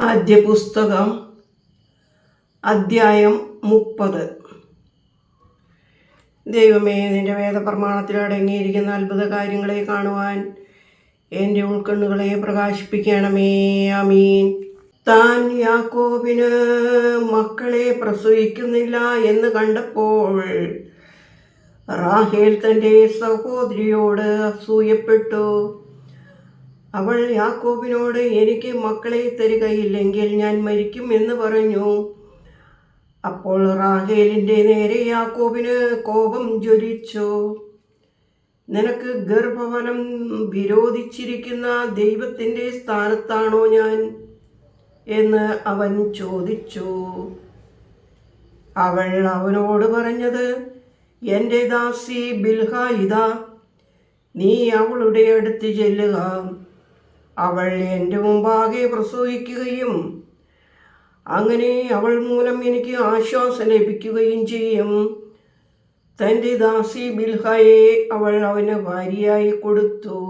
ആദ്യ പുസ്തകം അദ്ധ്യായം 30. ദൈവമേ, നിന്റെ വേദപ്രമാണത്തിൽ അടങ്ങിയിരിക്കുന്ന അത്ഭുത കാര്യങ്ങളെ കാണുവാൻ എൻ്റെ ഉൾക്കണ്ണുകളെ പ്രകാശിപ്പിക്കണമേ. ആമീൻ. താൻ യാക്കോബിന് മക്കളെ പ്രസവിക്കുന്നില്ല എന്ന് കണ്ടപ്പോൾ റാഹേൽ തൻ്റെ സഹോദരിയോട് അസൂയപ്പെട്ടു. അവൾ യാക്കോബിനോട്, എനിക്ക് മക്കളെ തരികയില്ലെങ്കിൽ ഞാൻ മരിക്കും എന്ന് പറഞ്ഞു. അപ്പോൾ റാഹേലിൻ്റെ നേരെ യാക്കോബിന് കോപം ജ്വലിച്ചു. നിനക്ക് ഗർഭഫലം വിരോധിച്ചിരിക്കുന്ന ദൈവത്തിൻ്റെ സ്ഥാനത്താണോ ഞാൻ എന്ന് അവൻ ചോദിച്ചു. അവൾ അവനോട് പറഞ്ഞത്, എൻ്റെ ദാസി ബിൽഹ ഇതാ, നീ അവളുടെ അടുത്ത് ചെല്ലുക. അവൾ എൻ്റെ മുമ്പാകെ പ്രസവിക്കുകയും അങ്ങനെ അവൾ മൂലം എനിക്ക് ആശ്വാസം ലഭിക്കുകയും ചെയ്യും. തൻ്റെ ദാസി ബിൽഹയെ അവൾ അവന് ഭാര്യയായി കൊടുത്തു.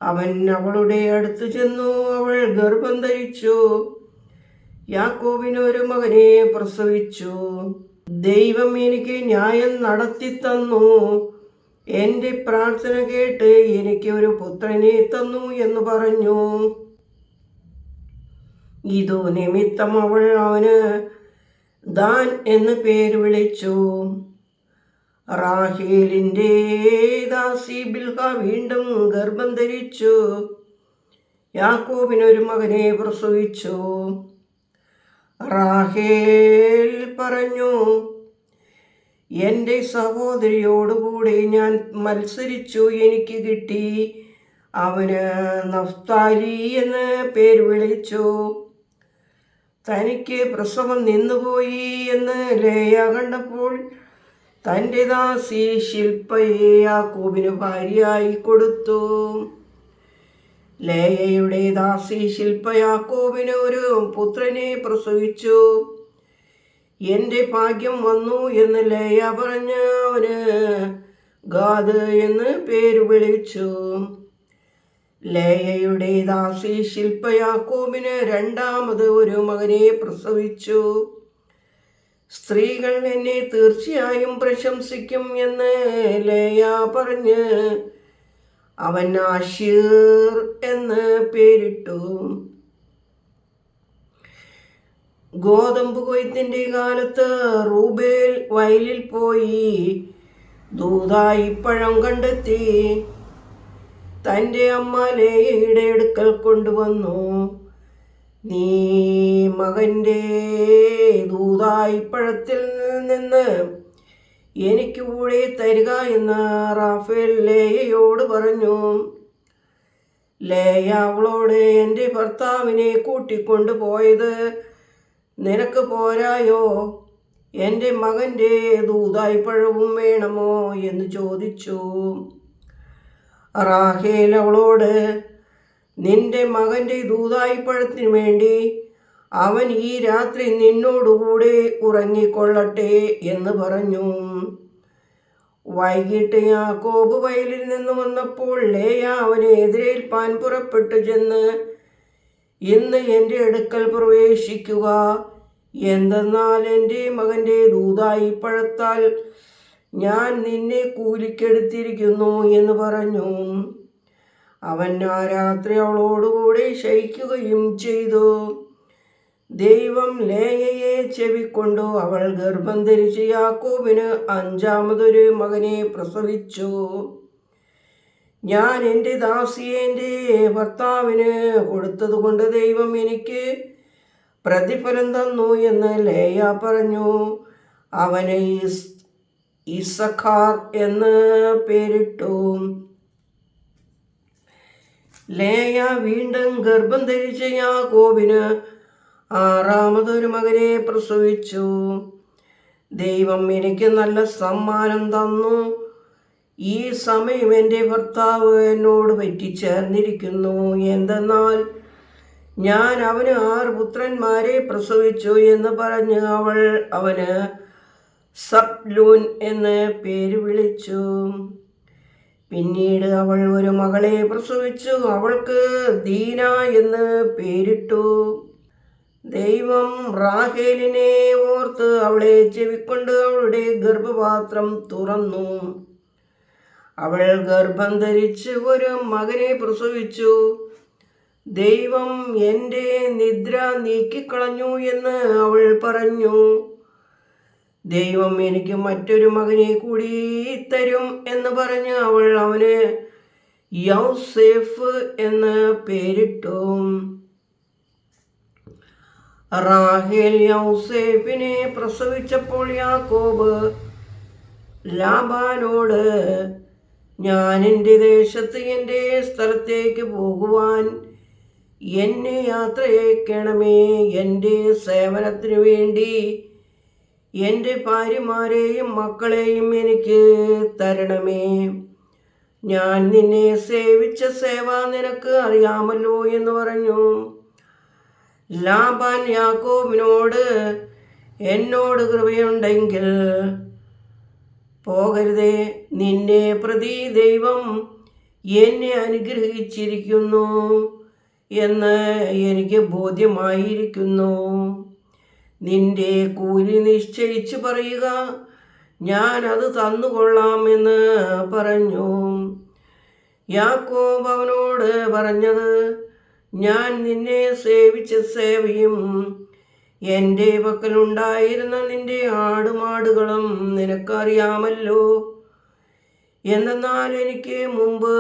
അവൻ അവളുടെ അടുത്ത് ചെന്നു. അവൾ ഗർഭം ധരിച്ചു. യാക്കോബിന് ഒരു മകനെ പ്രസവിച്ചു. ദൈവം എനിക്ക് ന്യായം നടത്തിത്തന്നു. എൻ്റെ പ്രാർത്ഥന കേട്ട് എനിക്ക് ഒരു പുത്രനെ തന്നു എന്ന് പറഞ്ഞു. ഇതു നിമിത്തം അവൾ അവന് ദാൻ എന്ന് പേര് വിളിച്ചു. റാഹേലിൻ്റെ ദാസി ബിൽഹ വീണ്ടും ഗർഭം ധരിച്ചു. യാക്കോബിനൊരു മകനെ പ്രസവിച്ചു. റാഹേൽ പറഞ്ഞു, എൻ്റെ സഹോദരിയോടുകൂടി ഞാൻ മത്സരിച്ചു, എനിക്ക് കിട്ടി. അവന് നഫ്താലി എന്ന് പേര് വിളിച്ചു. തനിക്ക് പ്രസവം നിന്നുപോയി എന്ന് ലേയ കണ്ടപ്പോൾ തൻ്റെ ദാസി ശിൽപ്പയെ യാക്കോബിന് ഭാര്യയായി കൊടുത്തു. ലേയയുടെ ദാസി ശിൽപ്പ യാക്കോബിന് ഒരു പുത്രനെ പ്രസവിച്ചു. എൻ്റെ ഭാഗ്യം വന്നു എന്ന് ലേയ പറഞ്ഞ് അവന് ഗാദ് എന്ന് പേര് വിളിച്ചു. ലേയയുടെ ദാസി ശിൽപ്പ യാക്കോബിന് രണ്ടാമത് ഒരു മകനെ പ്രസവിച്ചു. സ്ത്രീകൾ എന്നെ തീർച്ചയായും പ്രശംസിക്കും എന്ന് ലേയ പറഞ്ഞ് അവൻ ആശീർ എന്ന് പേരിട്ടു. ഗോതമ്പ് കൊയ്ത്തിൻ്റെ കാലത്ത് റൂബേൽ വയലിൽ പോയി ദൂതായി പഴം കണ്ടെത്തി തൻ്റെ അമ്മ ലേയയുടെ അടുക്കൽ കൊണ്ടുവന്നു. നീ മകൻ്റെ ദൂതായി പഴത്തിൽ നിന്ന് എനിക്ക് കൂടെ തരിക എന്ന് റാഫേൽ ലേയയോട് പറഞ്ഞു. ലേയ അവളോട്, എൻ്റെ ഭർത്താവിനെ കൂട്ടിക്കൊണ്ടു പോയത് നിനക്ക് പോരായോ? എൻ്റെ മകൻ്റെ ദൂതായി പഴവും വേണമോ എന്ന് ചോദിച്ചു. റാഹേൽ അവളോട്, നിന്റെ മകൻ്റെ ദൂതായി പഴത്തിനു വേണ്ടി അവൻ ഈ രാത്രി നിന്നോടുകൂടെ ഉറങ്ങിക്കൊള്ളട്ടെ എന്ന് പറഞ്ഞു. വൈകിട്ട് യാക്കോബ് വയലിൽ നിന്ന് വന്നപ്പോൾ ലേയ അവനെ എതിരേൽപ്പാൻ പുറപ്പെട്ടു ചെന്ന്, ഇന്ന് എൻ്റെ അടുക്കൽ പ്രവേശിക്കുക, എന്തെന്നാൽ എൻ്റെ മകൻ്റെ ദൂതായി പഴത്താൽ ഞാൻ നിന്നെ കൂലിക്കെടുത്തിരിക്കുന്നു എന്ന് പറഞ്ഞു. അവൻ ആ രാത്രി അവളോടുകൂടെ ശയിക്കുകയും ചെയ്തു. ദൈവം ലേയയെ ചെവിക്കൊണ്ടു. അവൾ ഗർഭം ധരിച്ച് യാക്കോബിന് അഞ്ചാമതൊരു മകനെ പ്രസവിച്ചു. ഞാൻ എൻ്റെ ദാസിയെ എൻ്റെ ഭർത്താവിന് കൊടുത്തതുകൊണ്ട് ദൈവം എനിക്ക് പ്രതിഫലം തന്നു എന്ന് ലേയ പറഞ്ഞു. അവന് ഇസഖാർ എന്ന് പേരിട്ടു. ലേയ വീണ്ടും ഗർഭം ധരിച്ച യാക്കോബിന് ആറാമതൊരു മകനെ പ്രസവിച്ചു. ദൈവം എനിക്ക് നല്ല സമ്മാനം തന്നു. ഈ സമയം എൻ്റെ ഭർത്താവ് എന്നോട് പറ്റിച്ചേർന്നിരിക്കുന്നു. എന്തെന്നാൽ ഞാൻ അവന് 6 പുത്രന്മാരെ പ്രസവിച്ചു എന്ന് പറഞ്ഞ് അവൾ അവന് സബ്ലൂൻ എന്ന് പേര് വിളിച്ചു. പിന്നീട് അവൾ ഒരു മകളെ പ്രസവിച്ചു. അവൾക്ക് ദീന എന്ന് പേരിട്ടു. ദൈവം റാഹേലിനെ ഓർത്ത് അവളെ ചെവിക്കൊണ്ട് അവളുടെ ഗർഭപാത്രം തുറന്നു. അവൾ ഗർഭം ധരിച്ച് ഒരു മകനെ പ്രസവിച്ചു. ദൈവം എൻ്റെ നിദ്ര നീക്കിക്കളഞ്ഞു എന്ന് അവൾ പറഞ്ഞു. ദൈവം എനിക്ക് മറ്റൊരു മകനെ കൂടി തരും എന്ന് പറഞ്ഞ് അവൾ അവന് യൗസേഫ് എന്ന് പേരിട്ടു. റാഹേൽ യൗസേഫിനെ പ്രസവിച്ചപ്പോൾ യാക്കോബ് ലാബാനോട്, ഞാൻ എൻ്റെ ദേശത്ത് എൻ്റെ സ്ഥലത്തേക്ക് പോകുവാൻ എന്നെ യാത്രയക്കണമേ. എൻ്റെ സേവനത്തിനു വേണ്ടി എൻ്റെ ഭാര്യമാരെയും മക്കളെയും എനിക്ക് തരണമേ. ഞാൻ നിന്നെ സേവിച്ച സേവ നിനക്ക് അറിയാമല്ലോ എന്ന് പറഞ്ഞു. ലാബാൻ യാക്കോബിനോട്, എന്നോട് കൃപയുണ്ടെങ്കിൽ പോകരുതേ, നിന്നെ പ്രതി ദൈവം എന്നെ അനുഗ്രഹിച്ചിരിക്കുന്നു എന്ന് എനിക്ക് ബോധ്യമായിരിക്കുന്നു. നിന്റെ കൂലി നിശ്ചയിച്ചു പറയുക, ഞാൻ അത് തന്നുകൊള്ളാം എന്ന് പറഞ്ഞു. യാക്കോബ് അവനോട് പറഞ്ഞത്, ഞാൻ നിന്നെ സേവിച്ച സേവയും എൻ്റെ പക്കലുണ്ടായിരുന്ന നിന്റെ ആടുമാടുകളും നിനക്കറിയാമല്ലോ. എന്നാൽ എനിക്ക് മുമ്പ്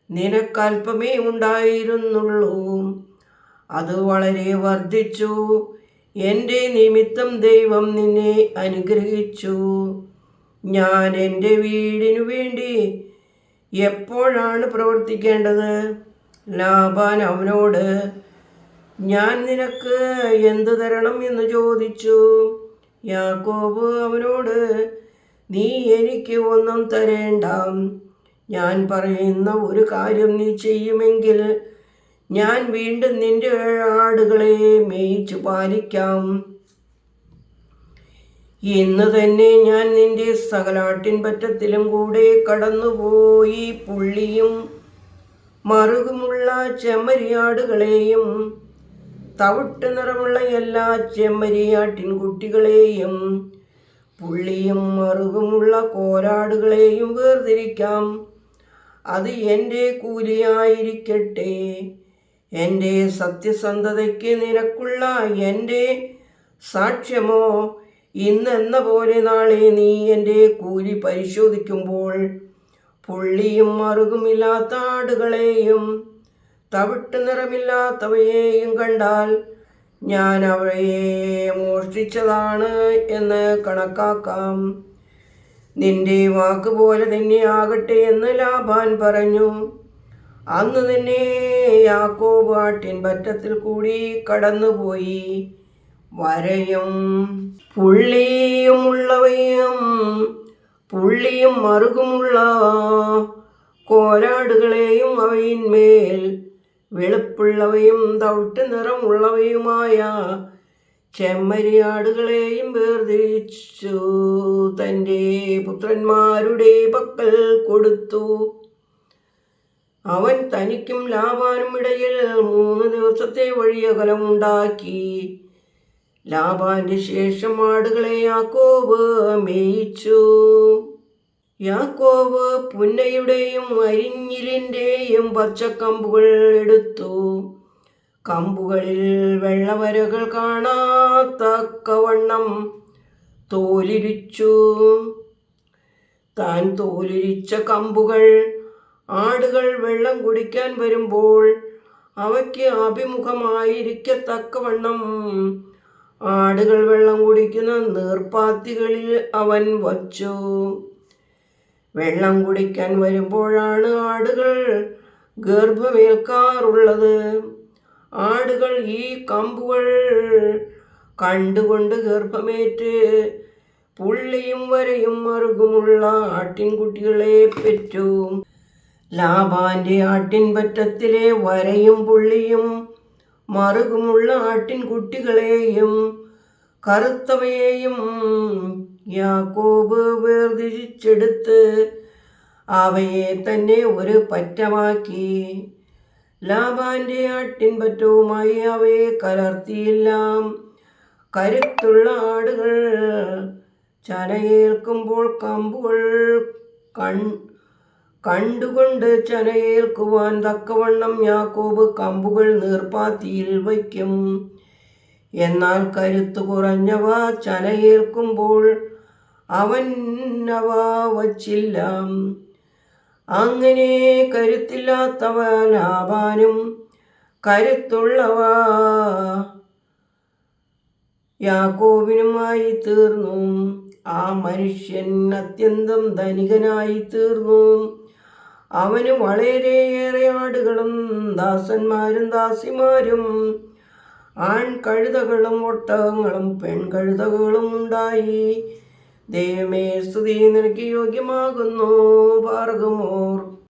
നിനക്കൽപ്പമേ ഉണ്ടായിരുന്നുള്ളൂ, അത് വളരെ വർദ്ധിച്ചു. എൻ്റെ നിമിത്തം ദൈവം നിന്നെ അനുഗ്രഹിച്ചു. ഞാൻ എൻ്റെ വീടിനു വേണ്ടി എപ്പോഴാണ് പ്രവർത്തിക്കേണ്ടത്? ലാബാൻ അവനോട്, ഞാൻ നിനക്ക് എന്തു തരണം എന്ന് ചോദിച്ചു. യാക്കോബ് അവനോട്, നീ എനിക്ക് ഒന്നും തരേണ്ട. ഞാൻ പറയുന്ന ഒരു കാര്യം നീ ചെയ്യുമെങ്കിൽ ഞാൻ വീണ്ടും നിന്റെ ആടുകളെ മേയിച്ചു പാലിക്കാം. ഇന്ന് തന്നെ ഞാൻ നിന്റെ സകലാട്ടിൻ പറ്റത്തിലും കൂടെ കടന്നുപോയി പുള്ളിയും മറുകുമുള്ള ചെമ്മരിയാടുകളെയും തവിട്ട് നിറമുള്ള എല്ലാ ചെമ്മരിയാട്ടിൻകുട്ടികളെയും പുള്ളിയും മറുകുമുള്ള കോലാടുകളെയും വേർതിരിക്കാം. അത് എൻ്റെ കൂലിയായിരിക്കട്ടെ. എൻ്റെ സത്യസന്ധതയ്ക്ക് നിനക്കുള്ള എൻ്റെ സാക്ഷ്യമോ? ഇന്നെന്ന പോലെ നാളെ നീ എൻ്റെ കൂലി പരിശോധിക്കുമ്പോൾ പുള്ളിയും മറുകുമില്ലാത്ത ആടുകളെയും തവിട്ട് നിറമില്ലാത്തവയെയും കണ്ടാൽ ഞാൻ അവയെ മോഷ്ടിച്ചതാണ് എന്ന് കണക്കാക്കാം. നിന്റെ വാക്കുപോലെ തന്നെ ആകട്ടെ എന്ന് ലാബാൻ പറഞ്ഞു. അന്ന് തന്നെ യാക്കോബ് ആട്ടിൻ പറ്റത്തിൽ കൂടി കടന്നുപോയി. വരയും പുള്ളിയും മറുകുമുള്ള കോലാടുകളെയും അവയിന്മേൽ വെളുപ്പുള്ളവയും തവിട്ട് നിറമുള്ളവയുമായ ചെമ്മരിയാടുകളെയും വേർതിരിച്ചു തൻ്റെ പുത്രന്മാരുടെ പക്കൽ കൊടുത്തു. അവൻ തനിക്കും ലാബാനും ഇടയിൽ 3 ദിവസത്തെ വഴിയകലമുണ്ടാക്കി. ലാബാന്റെ ശേഷം ആടുകളെ യാക്കോബ് മേയിച്ചു. യാക്കോബ് പുന്നയുടെയും അരിഞ്ഞിലിൻ്റെയും പച്ചക്കമ്പുകൾ എടുത്തു. കമ്പുകളിൽ വെള്ളവരകൾ കാണാത്തക്കവണ്ണം തോലിരിച്ചു. താൻ തോലിരിച്ച കമ്പുകൾ ആടുകൾ വെള്ളം കുടിക്കാൻ വരുമ്പോൾ അവയ്ക്ക് അഭിമുഖമായിരിക്കത്തക്കവണ്ണം ആടുകൾ വെള്ളം കുടിക്കുന്ന നീർപ്പാത്തികളിൽ അവൻ വച്ചു. വെള്ളം കുടിക്കാൻ വരുമ്പോഴാണ് ആടുകൾ ഗർഭമേൽക്കാറുള്ളത്. ആടുകൾ ഈ കമ്പുകൾ കണ്ടുകൊണ്ട് ഗർഭമേറ്റ് പുള്ളിയും വരയും മറുകുമുള്ള ആട്ടിൻകുട്ടികളെ പെറ്റു. ലാബാന്റെ ആട്ടിൻപറ്റത്തിലെ വരയും പുള്ളിയും മറുകുമുള്ള ആട്ടിൻകുട്ടികളെയും കറുത്തവയെയും യാക്കോബ് വേർതിരിച്ചെടുത്ത് അവയെ തന്നെ ഒരു പറ്റമാക്കി. ലാബാന്റെ ആട്ടിൻപറ്റവുമായി അവയെ കലർത്തിയില്ല. കരുത്തുള്ള ആടുകൾ ചനയേൽക്കുമ്പോൾ കമ്പുകൾ കണ്ടുകൊണ്ട് ചനയേൽക്കുവാൻ തക്കവണ്ണം യാക്കോബ് കമ്പുകൾ നീർപ്പാത്തിയിൽ വയ്ക്കും. എന്നാൽ കരുത്തു കുറഞ്ഞവ ചനയേൽക്കുമ്പോൾ അവൻ അവ വച്ചില്ല. അങ്ങനെ കരുത്തില്ലാത്തവ ലാബാനും കരുത്തുള്ളവ യാക്കോബിനുമായി തീർന്നു. ആ മനുഷ്യൻ അത്യന്തം ധനികനായി തീർന്നു. അവന് വളരെയേറെ ആടുകളും ദാസന്മാരും ദാസിമാരും ആൺകഴുതകളും ഒട്ടകങ്ങളും പെൺകഴുതകളും ഉണ്ടായി. ദൈവമേ, സ്തുതി നിനക്ക് യോഗ്യമാകുന്നു. പാർക്കുമോർ.